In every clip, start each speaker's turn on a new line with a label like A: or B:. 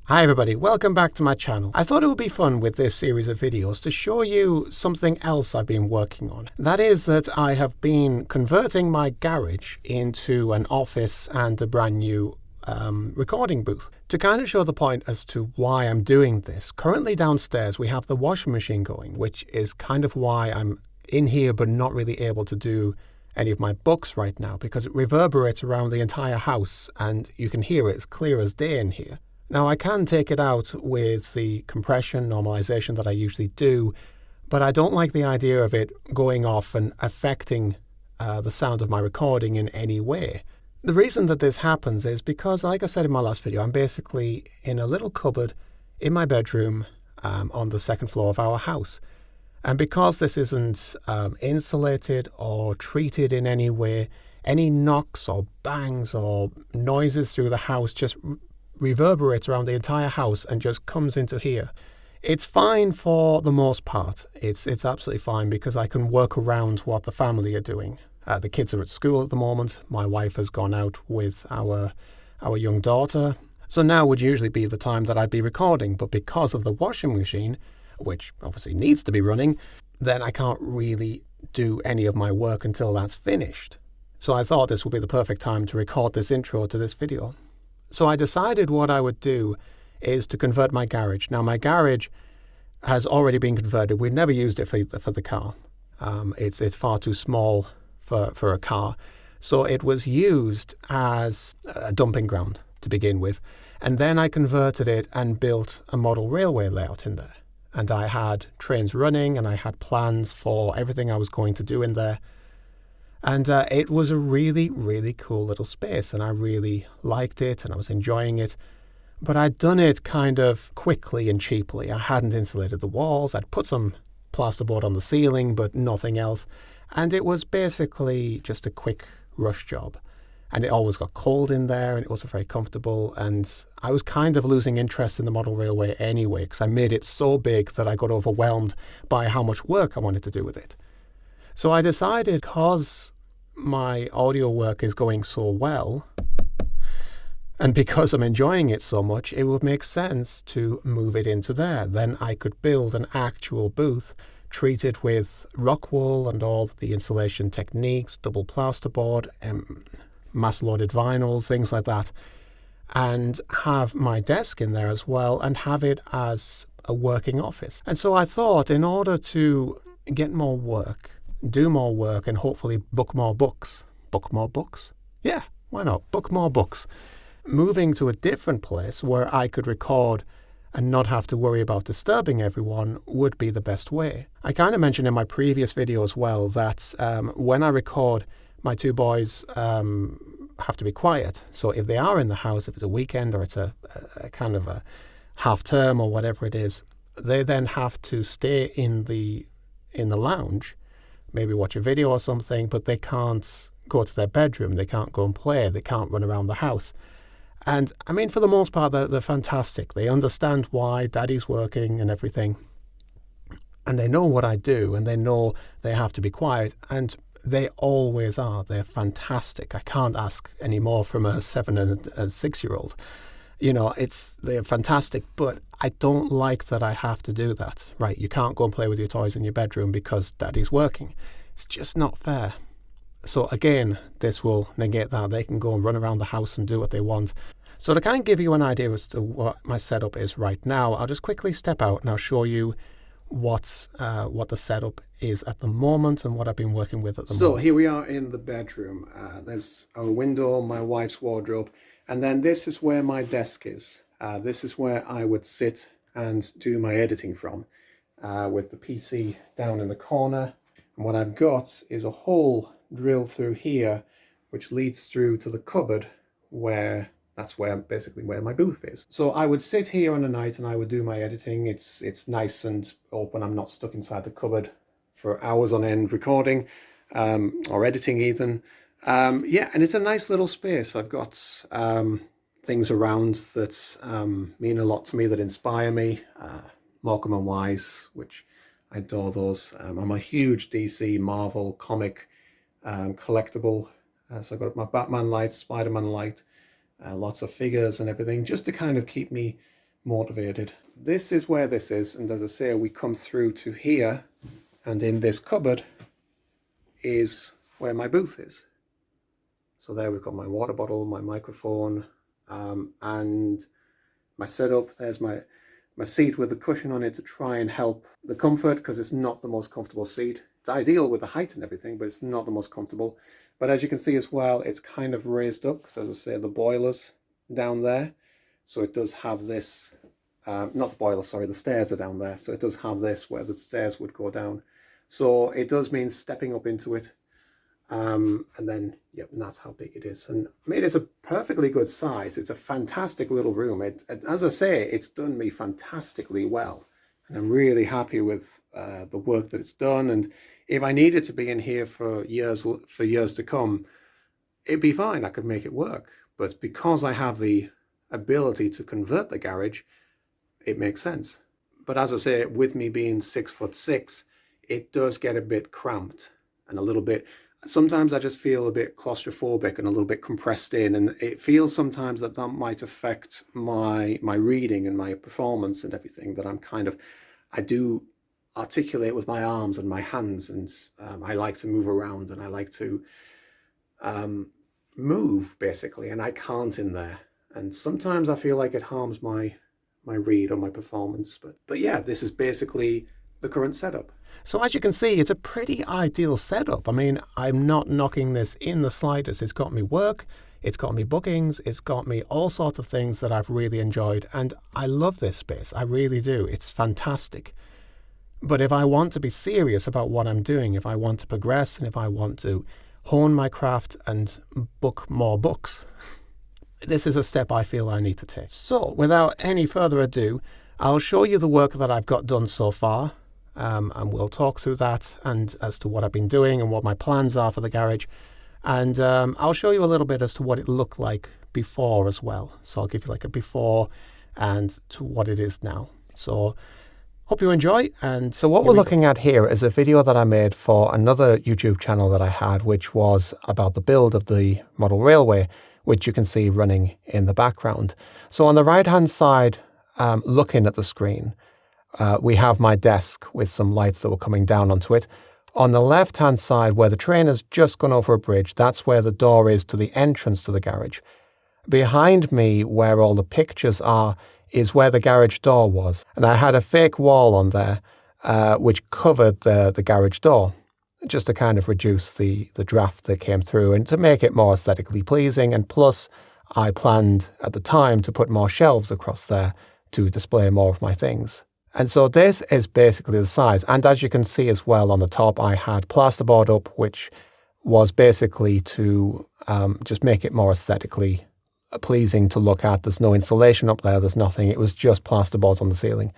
A: Hi everybody, welcome back to my channel. I thought it would be fun with this series of videos to show you something else I've been working on. That is that I have been converting my garage into an office and a brand new recording booth. To kind of show the point as to why I'm doing this, currently downstairs we have the washing machine going, which is kind of why I'm in here but not really able to do any of my books right now, because it reverberates around the entire house and you can hear it as clear as day in here. Now I can take it out with the compression normalization that I usually do, but I don't like the idea of it going off and affecting the sound of my recording in any way. The reason that this happens is because, like I said in my last video, I'm basically in a little cupboard in my bedroom on the second floor of our house. And because this isn't insulated or treated in any way, any knocks or bangs or noises through the house just reverberates around the entire house and just comes into here. It's fine for the most part. It's absolutely fine because I can work around what the family are doing. The kids are at school at the moment. My wife has gone out with our young daughter. So now would usually be the time that I'd be recording, but because of the washing machine, which obviously needs to be running, then I can't really do any of my work until that's finished. So I thought this would be the perfect time to record this intro to this video. So I decided what I would do is to convert my garage. Now my garage has already been converted. We've never used it for the car. It's far too small for a car. So it was used as a dumping ground to begin with. And then I converted it and built a model railway layout in there. And I had trains running and I had plans for everything I was going to do in there. And it was a really, really cool little space, and I really liked it, and I was enjoying it. But I'd done it kind of quickly and cheaply. I hadn't insulated the walls. I'd put some plasterboard on the ceiling, but nothing else. And it was basically just a quick rush job. And it always got cold in there, and it wasn't very comfortable. And I was kind of losing interest in the model railway anyway, because I made it so big that I got overwhelmed by how much work I wanted to do with it. So I decided, because my audio work is going so well, and because I'm enjoying it so much, it would make sense to move it into there. Then I could build an actual booth, treat it with rock wool and all the insulation techniques, double plasterboard, mass-loaded vinyl, things like that, and have my desk in there as well and have it as a working office. And so I thought, in order to get more work, do more work, and hopefully book more books. Book more books? Yeah, why not? Book more books. Moving to a different place where I could record and not have to worry about disturbing everyone would be the best way. I kind of mentioned in my previous video as well that when I record, my two boys have to be quiet. So if they are in the house, if it's a weekend or it's a kind of a half term or whatever it is, they then have to stay in the lounge, maybe watch a video or something, but they can't go to their bedroom, they can't go and play, they can't run around the house. And I mean, for the most part, they're fantastic. They understand why daddy's working and everything. And they know what I do, and they know they have to be quiet, and they always are. They're fantastic. I can't ask any more from a 7 and a 6-year-old. You know, they're fantastic, but I don't like that I have to do that. Right, you can't go and play with your toys in your bedroom because daddy's working. It's just not fair. So again, this will negate that. They can go and run around the house and do what they want. So to kind of give you an idea as to what my setup is right now, I'll just quickly step out and I'll show you what the setup is at the moment and what I've been working with at the moment. So here we are in the bedroom. There's our window, my wife's wardrobe, and then this is where my desk is. This is where I would sit and do my editing from, with the PC down in the corner. And what I've got is a hole drilled through here, which leads through to the cupboard, that's basically where my booth is. So I would sit here on a night and I would do my editing. It's nice and open. I'm not stuck inside the cupboard for hours on end recording, or editing even. Yeah, and it's a nice little space. I've got things around that mean a lot to me, that inspire me. Morecambe and Wise, which I adore those. I'm a huge DC Marvel comic collectible. So I've got my Batman light, Spider-Man light, lots of figures and everything, just to kind of keep me motivated. This is where this is, and as I say, we come through to here, and in this cupboard is where my booth is. So there we've got my water bottle, my microphone, and my setup. There's my seat with a cushion on it to try and help the comfort, because it's not the most comfortable seat. It's ideal with the height and everything, but it's not the most comfortable. But as you can see as well, it's kind of raised up, because as I say, the boiler's down there. So it does have this, not the boiler, sorry, the stairs are down there. So it does have this where the stairs would go down. So it does mean stepping up into it. And then, yep, and that's how big it is. And I mean, it's a perfectly good size. It's a fantastic little room. As I say, it's done me fantastically well. And I'm really happy with the work that it's done. And if I needed to be in here for years to come, it'd be fine. I could make it work. But because I have the ability to convert the garage, it makes sense. But as I say, with me being 6'6", it does get a bit cramped and a little bit. Sometimes I just feel a bit claustrophobic and a little bit compressed in, and it feels sometimes that might affect my reading and my performance and everything, that I do articulate with my arms and my hands, and I like to move around, and I like to move basically, and I can't in there. And sometimes I feel like it harms my read or my performance, but yeah, this is basically the current setup. So as you can see, it's a pretty ideal setup. I mean, I'm not knocking this in the slightest. It's got me work, it's got me bookings, it's got me all sorts of things that I've really enjoyed. And I love this space, I really do. It's fantastic. But if I want to be serious about what I'm doing, if I want to progress, and if I want to hone my craft and book more books, this is a step I feel I need to take. So without any further ado, I'll show you the work that I've got done so far. And we'll talk through that and as to what I've been doing and what my plans are for the garage. And I'll show you a little bit as to what it looked like before as well. So I'll give you like a before and to what it is now. So hope you enjoy. And so what we're looking at here is a video that I made for another YouTube channel that I had, which was about the build of the model railway, which you can see running in the background. So on the right hand side, looking at the screen, we have my desk with some lights that were coming down onto it. On the left-hand side, where the train has just gone over a bridge, that's where the door is to the entrance to the garage. Behind me, where all the pictures are, is where the garage door was. And I had a fake wall on there, which covered the garage door, just to kind of reduce the draft that came through and to make it more aesthetically pleasing. And plus, I planned at the time to put more shelves across there to display more of my things. And so this is basically the size. And as you can see as well on the top, I had plasterboard up, which was basically to just make it more aesthetically pleasing to look at. There's no insulation up there, there's nothing. It was just plasterboards on the ceiling.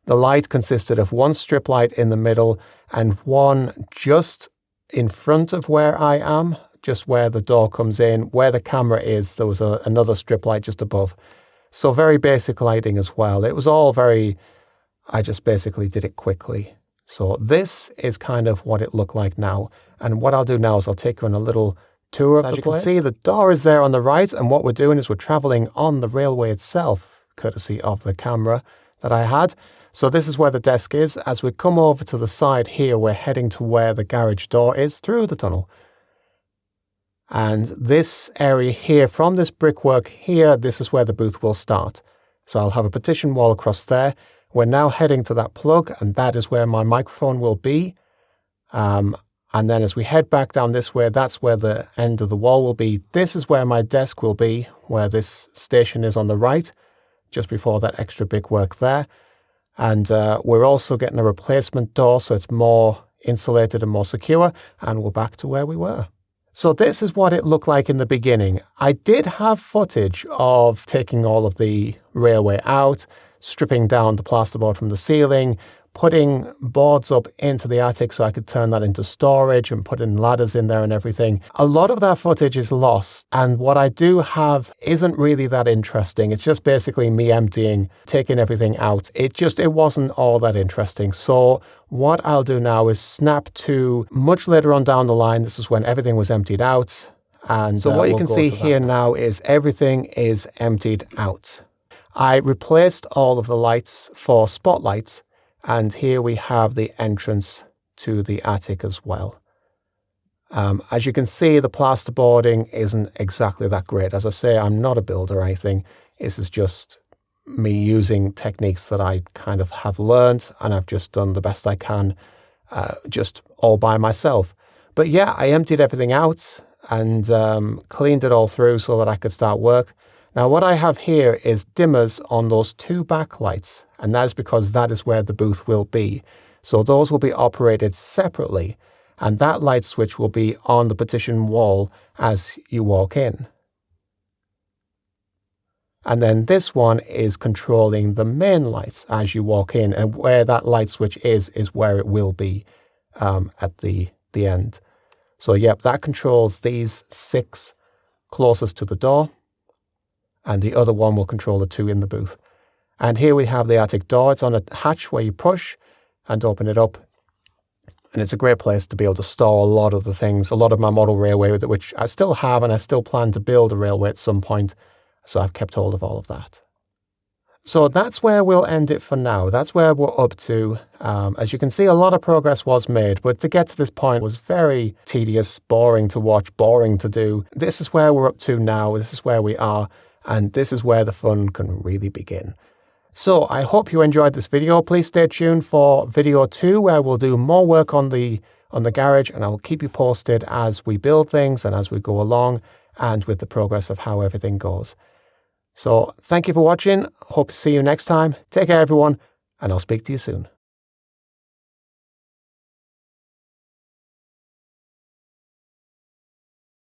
A: The light consisted of one strip light in the middle and one just in front of where I am, just where the door comes in. Where the camera is, there was another strip light just above. So very basic lighting as well. It was all very... I just basically did it quickly. So this is kind of what it looked like now. And what I'll do now is I'll take you on a little tour of the place. As you can see, the door is there on the right. And what we're doing is we're traveling on the railway itself, courtesy of the camera that I had. So this is where the desk is. As we come over to the side here, we're heading to where the garage door is through the tunnel. And this area here, from this brickwork here, this is where the booth will start. So I'll have a partition wall across there. We're now heading to that plug, and that is where my microphone will be. And then as we head back down this way, that's where the end of the wall will be. This is where my desk will be, where this station is on the right, just before that extra big work there. And we're also getting a replacement door, so it's more insulated and more secure, and we're back to where we were. So this is what it looked like in the beginning. I did have footage of taking all of the railway out, stripping down the plasterboard from the ceiling, putting boards up into the attic so I could turn that into storage and put in ladders in there and everything. A lot of that footage is lost, and what I do have isn't really that interesting. It's just basically me emptying, taking everything out. It wasn't all that interesting. So what I'll do now is snap to much later on down the line. This is when everything was emptied out. And so what you can see here now is everything is emptied out. I replaced all of the lights for spotlights, and here we have the entrance to the attic as well. As you can see, the plasterboarding isn't exactly that great. As I say, I'm not a builder or anything. This is just me using techniques that I kind of have learned, and I've just done the best I can, just all by myself. But yeah, I emptied everything out and cleaned it all through so that I could start work. Now what I have here is dimmers on those two backlights, and that is because that is where the booth will be. So those will be operated separately, and that light switch will be on the partition wall as you walk in. And then this one is controlling the main lights as you walk in, and where that light switch is where it will be at the end. So yep, that controls these 6 closest to the door, and the other one will control the 2 in the booth. And here we have the attic door. It's on a hatch where you push and open it up. And it's a great place to be able to store a lot of the things, a lot of my model railway with it, which I still have, and I still plan to build a railway at some point. So I've kept hold of all of that. So that's where we'll end it for now. That's where we're up to. As you can see, a lot of progress was made, but to get to this point was very tedious, boring to watch, boring to do. This is where we're up to now. This is where we are, and this is where the fun can really begin. So I hope you enjoyed this video. Please stay tuned for video 2, where we'll do more work on the garage, and I'll keep you posted as we build things and as we go along, and with the progress of how everything goes. So thank you for watching. Hope to see you next time. Take care, everyone, and I'll speak to you soon.